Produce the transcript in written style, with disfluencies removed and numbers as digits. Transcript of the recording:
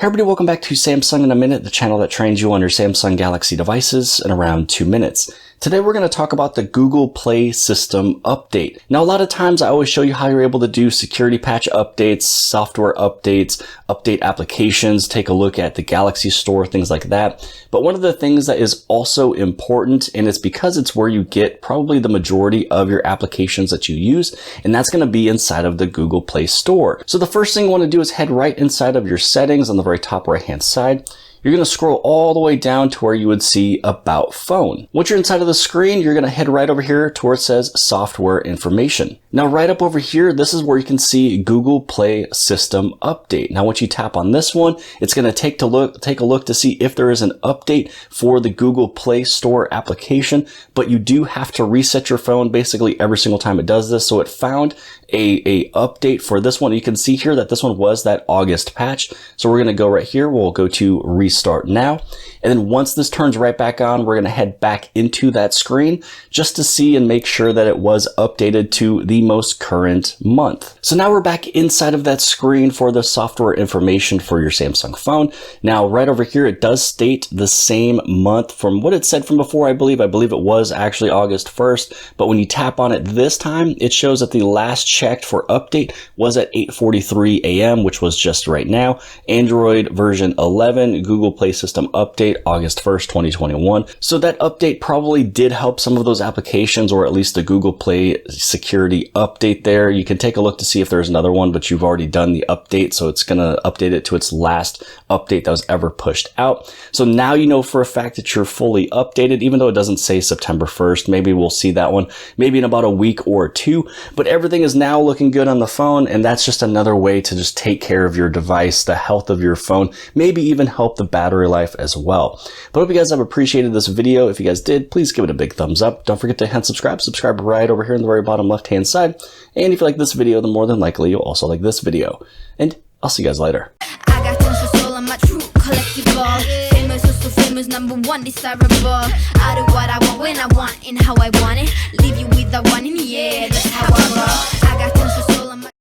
Hey everybody, welcome back to Samsung in a Minute, the channel that trains you on your Samsung Galaxy devices in around 2 minutes. Today we're going to talk about the Google Play System update. Now a lot of times I always show you how you're able to do security patch updates, software updates, update applications, take a look at the Galaxy Store, things like that. But one of the things that is also important, and it's because it's where you get probably the majority of your applications that you use, and that's going to be inside of the Google Play Store. So the first thing you want to do is head right inside of your settings on the very top right hand side. You're going to scroll all the way down to where you would see About Phone. Once you're inside of the screen, you're going to head right over here to where it says Software Information. Now right up over here, this is where you can see Google Play System Update. Now once you tap on this one, it's going to take a look to see if there is an update for the Google Play Store application, but you do have to reset your phone basically every single time it does this. So it found a update for this one. You can see here that this one was that August patch. So we're going to go right here. We'll go to Restart Now. And then once this turns right back on, we're going to head back into that screen just to see and make sure that it was updated to the most current month. So now we're back inside of that screen for the software information for your Samsung phone. Now right over here, it does state the same month from what it said from before, I believe it was actually August 1st. But when you tap on it this time, it shows that the last checked for update was at 8:43 a.m., which was just right now. Android version 11, Google Play System update, August 1st, 2021. So that update probably did help some of those applications, or at least the Google Play security update there. You can take a look to see if there's another one, but you've already done the update. So it's going to update it to its last update that was ever pushed out. So now you know for a fact that you're fully updated, even though it doesn't say September 1st. Maybe we'll see that one maybe in about a week or two, but everything is now looking good on the phone. And that's just another way to just take care of your device, the health of your phone, maybe even help the battery life as well. But I hope you guys have appreciated this video. If you guys did, please give it a big thumbs up. Don't forget to hit subscribe. Subscribe right over here in the very bottom left hand side. And if you like this video, then more than likely you'll also like this video. And I'll see you guys later. I got tons of soul on my true collectible. Famous, so famous, #1 desirable. I do what I want when I want and how I want it. Leave you with the one in the air. That's how I roll. I got tons of